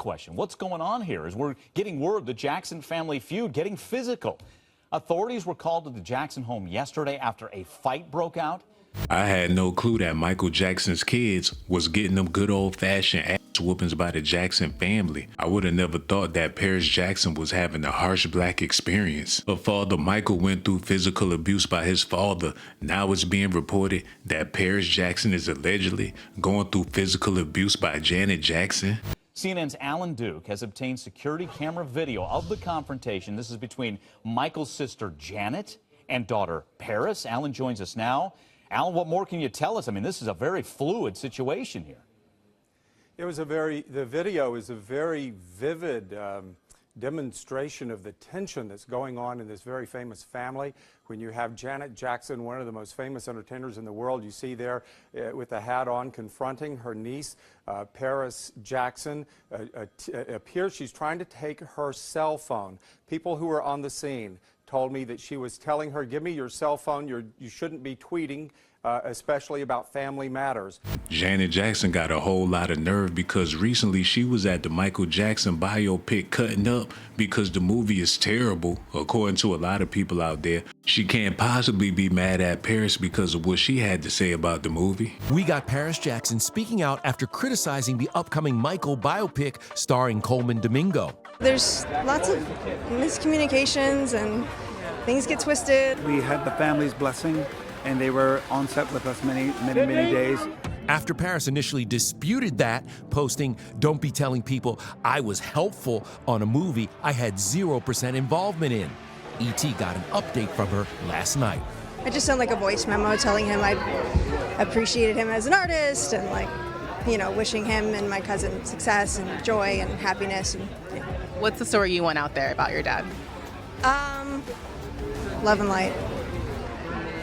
question. What's going on here? As we're getting word the Jackson family feud getting physical. Authorities were called to the Jackson home yesterday after a fight broke out. I had no clue that Michael Jackson's kids was getting them good old-fashioned ass whoopings by the Jackson family. I would have never thought that Paris Jackson was having a harsh black experience. Her father Michael went through physical abuse by his father. Now it's being reported that Paris Jackson is allegedly going through physical abuse by Janet Jackson. CNN's Alan Duke has obtained security camera video of the confrontation. This is between Michael's sister Janet and daughter Paris. Alan joins us now. Alan, what more can you tell us? I mean, this is a very fluid situation here. The video is a very vivid demonstration of the tension that's going on in this very famous family. When you have Janet Jackson, one of the most famous entertainers in the world, you see there with the hat on, confronting her niece, Paris Jackson. Appears she's trying to take her cell phone. People who were on the scene told me that she was telling her, give me your cell phone, you shouldn't be tweeting, especially about family matters. Janet Jackson got a whole lot of nerve because recently she was at the Michael Jackson biopic cutting up because the movie is terrible, according to a lot of people out there. She can't possibly be mad at Paris because of what she had to say about the movie. We got Paris Jackson speaking out after criticizing the upcoming Michael biopic starring Coleman Domingo. There's lots of miscommunications and things get twisted. We had the family's blessing and they were on set with us many days. After Paris initially disputed that, posting, "Don't be telling people I was helpful on a movie I had 0% involvement in." E.T. got an update from her last night. I just sent like a voice memo telling him I appreciated him as an artist and wishing him and my cousin success and joy and happiness. And, What's the story you want out there about your dad? Love and light.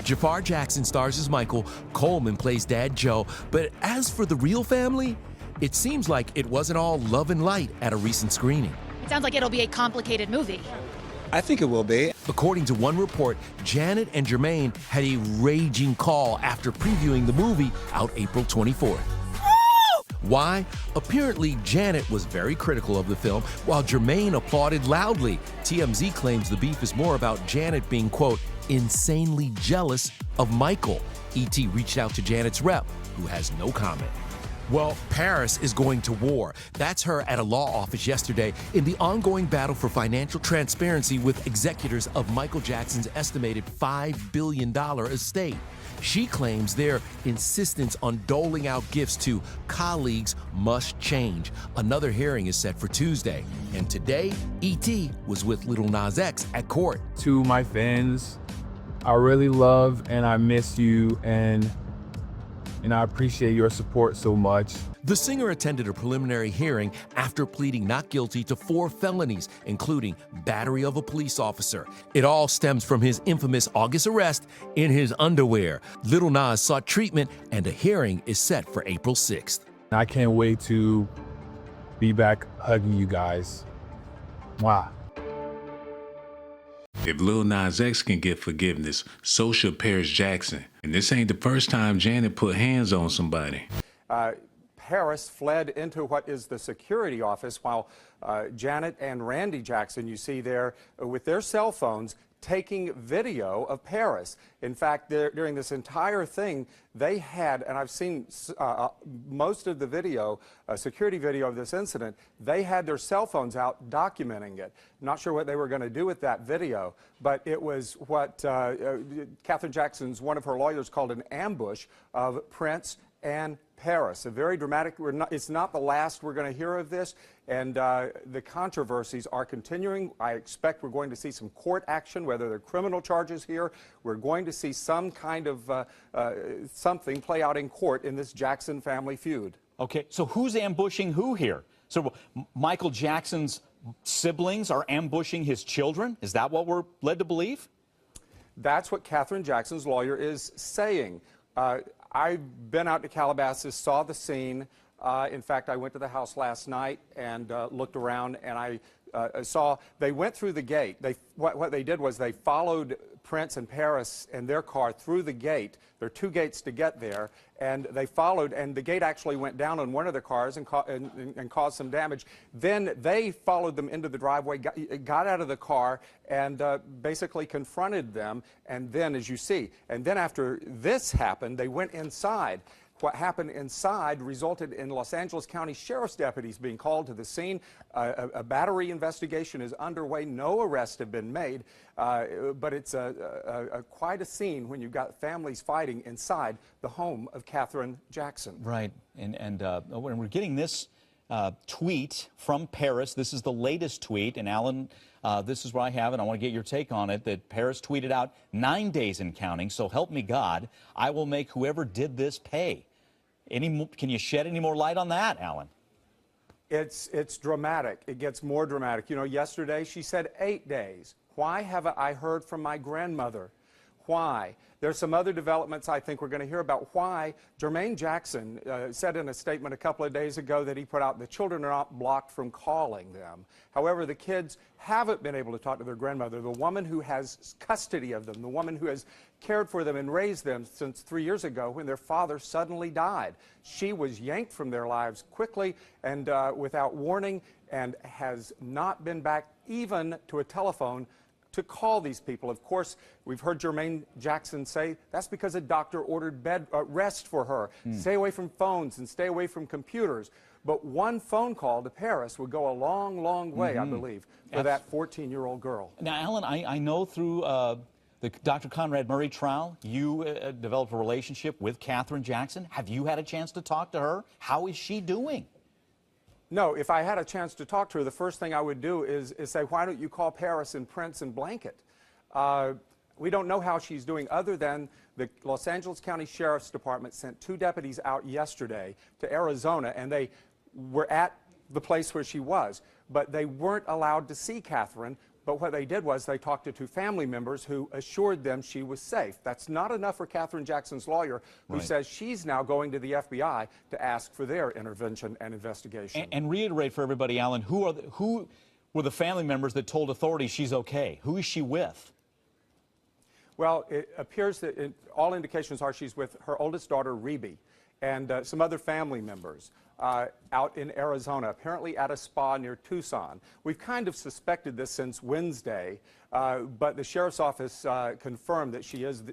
Jafar Jackson stars as Michael, Coleman plays Dad Joe, but as for the real family, it seems like it wasn't all love and light at a recent screening. It sounds like it'll be a complicated movie. I think it will be. According to one report, Janet and Jermaine had a raging call after previewing the movie out April 24th. Why? Apparently, Janet was very critical of the film, while Jermaine applauded loudly. TMZ claims the beef is more about Janet being, quote, insanely jealous of Michael. E.T. reached out to Janet's rep, who has no comment. Well, Paris is going to war. That's her at a law office yesterday in the ongoing battle for financial transparency with executors of Michael Jackson's estimated $5 billion estate. She claims their insistence on doling out gifts to colleagues must change. Another hearing is set for Tuesday. And today, E.T. was with Lil Nas X at court. To my fans, I really love and I miss you, and I appreciate your support so much. The singer attended a preliminary hearing after pleading not guilty to 4 felonies, including battery of a police officer. It all stems from his infamous August arrest in his underwear. Lil Nas sought treatment, and a hearing is set for April 6th. I can't wait to be back hugging you guys. Mwah. If Lil Nas X can get forgiveness, so should Paris Jackson. And this ain't the first time Janet put hands on somebody. Paris fled into what is the security office while Janet and Randy Jackson, you see there with their cell phones, taking video of Paris. In fact, during this entire thing, they had, and I've seen most of the video, security video of this incident, they had their cell phones out documenting it. Not sure what they were going to do with that video, but it was what Katherine Jackson's, one of her lawyers, called an ambush of Prince and Paris. A very dramatic, it's not the last we're going to hear of this, and the controversies are continuing. I expect we're going to see some court action, whether they're criminal charges here. We're going to see some kind of something play out in court in this Jackson family feud. Okay, so who's ambushing who here? So Michael Jackson's siblings are ambushing his children? Is that what we're led to believe? That's what Katherine Jackson's lawyer is saying. I've been out to Calabasas, saw the scene. In fact, I went to the house last night and looked around, and I saw they went through the gate. What they did was they followed Prince and Paris and their car through the gate. There are 2 gates to get there, and they followed, and the gate actually went down on one of the cars and caused some damage. Then they followed them into the driveway, got out of the car, and basically confronted them. And then, as you see, and then after this happened, they went inside. What happened inside resulted in Los Angeles County Sheriff's deputies being called to the scene. A battery investigation is underway. No arrests have been made, but it's quite a scene when you've got families fighting inside the home of Katherine Jackson. Right, and when we're getting this tweet from Paris, this is the latest tweet, and Alan, this is what I have, and I want to get your take on it, that Paris tweeted out, 9 days and counting, so help me God, I will make whoever did this pay. Can you shed any more light on that, Alan? It's dramatic. It gets more dramatic. You know, yesterday she said 8 days. Why haven't I heard from my grandmother? Why? There's some other developments I think we're going to hear about why. Jermaine Jackson said in a statement a couple of days ago that he put out, the children are not blocked from calling them. However, the kids haven't been able to talk to their grandmother, the woman who has custody of them, the woman who has cared for them and raised them since 3 years ago when their father suddenly died. She was yanked from their lives quickly and without warning, and has not been back even to a telephone to call these people. Of course, we've heard Jermaine Jackson say that's because a doctor ordered bed rest for her. Stay away from phones and stay away from computers. But one phone call to Paris would go a long, long way, I believe, for that 14-year-old girl. Now, Alan, I know through the Dr. Conrad Murray trial, you developed a relationship with Katherine Jackson. Have you had a chance to talk to her? How is she doing? No, if I had a chance to talk to her, the first thing I would do is say, why don't you call Paris and Prince and blanket? We don't know how she's doing other than the Los Angeles County Sheriff's Department sent 2 deputies out yesterday to Arizona, and they were at the place where she was, but they weren't allowed to see Katherine. But what they did was they talked to 2 family members who assured them she was safe. That's not enough for Katherine Jackson's lawyer, who says she's now going to the FBI to ask for their intervention and investigation. And reiterate for everybody, Alan, who were the family members that told authorities she's okay? Who is she with? Well, it appears that all indications are she's with her oldest daughter, Rebe, and some other family members out in Arizona, apparently at a spa near Tucson. We've kind of suspected this since Wednesday, but the sheriff's office confirmed that she is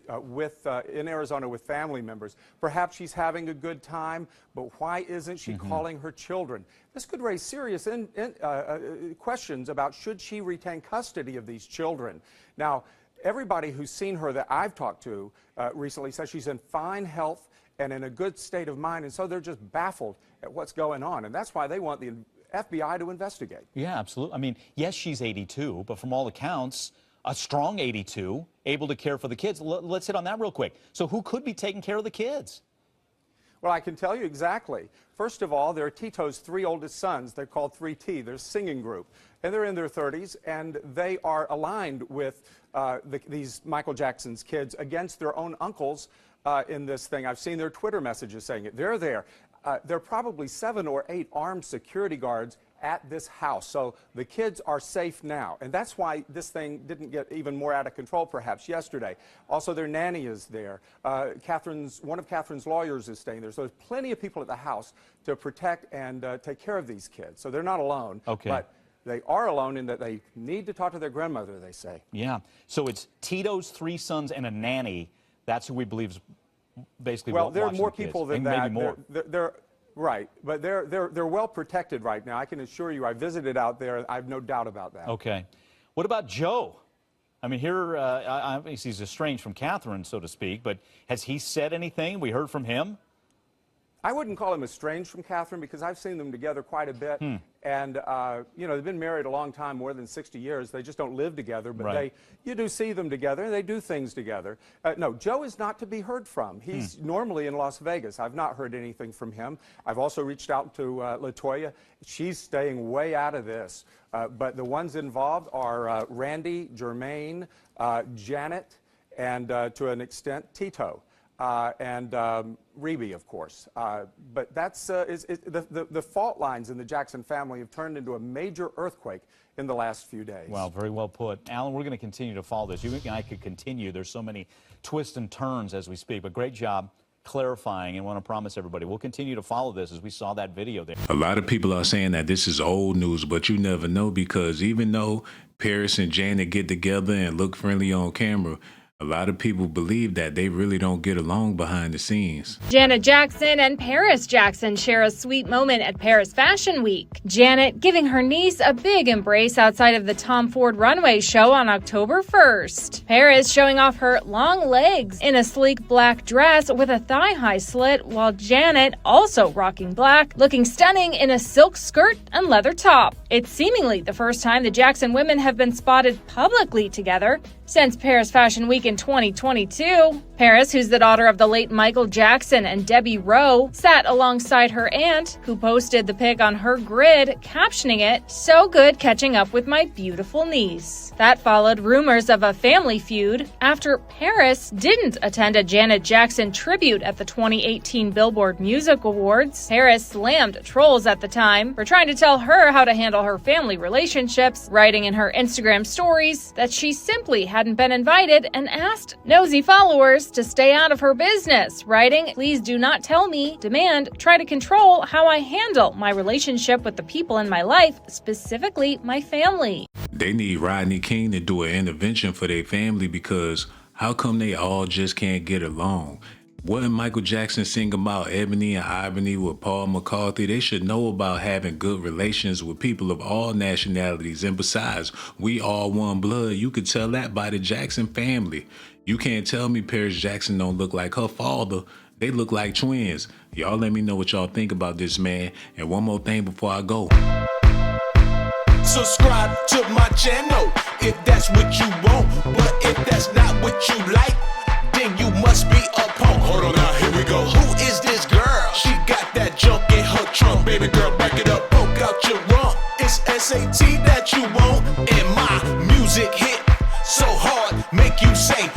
in Arizona with family members. Perhaps she's having a good time, but why isn't she calling her children? This could raise serious questions about should she retain custody of these children. Now, everybody who's seen her that I've talked to recently says she's in fine health and in a good state of mind, and so they're just baffled at what's going on, and that's why they want the FBI to investigate. Yeah, absolutely. I mean, yes, she's 82, but from all accounts, a strong 82, able to care for the kids. Let's hit on that real quick. So who could be taking care of the kids? Well, I can tell you exactly. First of all, there are Tito's 3 oldest sons. They're called 3T. They're a singing group. And they're in their 30s, and they are aligned with these Michael Jackson's kids against their own uncles in this thing. I've seen their Twitter messages saying it. They're there. There are probably 7 or 8 armed security guards at this house. So the kids are safe now. And that's why this thing didn't get even more out of control perhaps yesterday. Also, their nanny is there. One of Katherine's lawyers is staying there. So there's plenty of people at the house to protect and take care of these kids. So they're not alone. Okay. But they are alone in that they need to talk to their grandmother, they say. Yeah. So it's Tito's 3 sons and a nanny. That's who we believe is basically well, there are more the kids. people than and that. Maybe more. They're right, but they're well protected right now. I can assure you, I visited out there. I have no doubt about that. Okay. What about Joe? I mean, here, obviously he's estranged from Katherine, so to speak, but has he said anything? We heard from him. I wouldn't call him estranged from Katherine because I've seen them together quite a bit. And, you know, they've been married a long time, more than 60 years. They just don't live together, but you do see them together, and they do things together. No, Joe is not to be heard from. He's normally in Las Vegas. I've not heard anything from him. I've also reached out to LaToya. She's staying way out of this. But the ones involved are Randy, Jermaine, Janet, and to an extent, Tito. and Reby, of course. But that's the fault lines in the Jackson family have turned into a major earthquake in the last few days. Well, very well put. Alan, we're going to continue to follow this. You and I could continue. There's so many twists and turns as we speak, but great job clarifying, and want to promise everybody we'll continue to follow this as we saw that video there. A lot of people are saying that this is old news, but you never know, because even though Paris and Janet get together and look friendly on camera, a lot of people believe that they really don't get along behind the scenes. Janet Jackson and Paris Jackson share a sweet moment at Paris Fashion Week. Janet giving her niece a big embrace outside of the Tom Ford runway show on October 1st. Paris showing off her long legs in a sleek black dress with a thigh-high slit, while Janet, also rocking black, looking stunning in a silk skirt and leather top. It's seemingly the first time the Jackson women have been spotted publicly together since Paris Fashion Week in 2022. Paris, who's the daughter of the late Michael Jackson and Debbie Rowe, sat alongside her aunt, who posted the pic on her grid, captioning it, "So good catching up with my beautiful niece." That followed rumors of a family feud after Paris didn't attend a Janet Jackson tribute at the 2018 Billboard Music Awards. Paris slammed trolls at the time for trying to tell her how to handle her family relationships, writing in her Instagram stories that she simply hadn't been invited, and asked nosy followers to stay out of her business, writing, "Please do not tell me, demand, try to control how I handle my relationship with the people in my life, specifically my family." They need Rodney King to do an intervention for their family, because how come they all just can't get along? Wasn't Michael Jackson sing about Ebony and Ivory with Paul McCarthy? They should know about having good relations with people of all nationalities. And besides, we all one blood. You could tell that by the Jackson family. You can't tell me Paris Jackson don't look like her father. They look like twins. Y'all let me know what y'all think about this, man. And one more thing before I go. Subscribe to my channel if that's what you want. But if that's not what you like, then you must be a punk. Hold on now, here we go. Who is this girl? She got that junk in her trunk. Baby girl, back it up, poke out your rump. It's S.A.T that you want, and my music hit so hard, make you say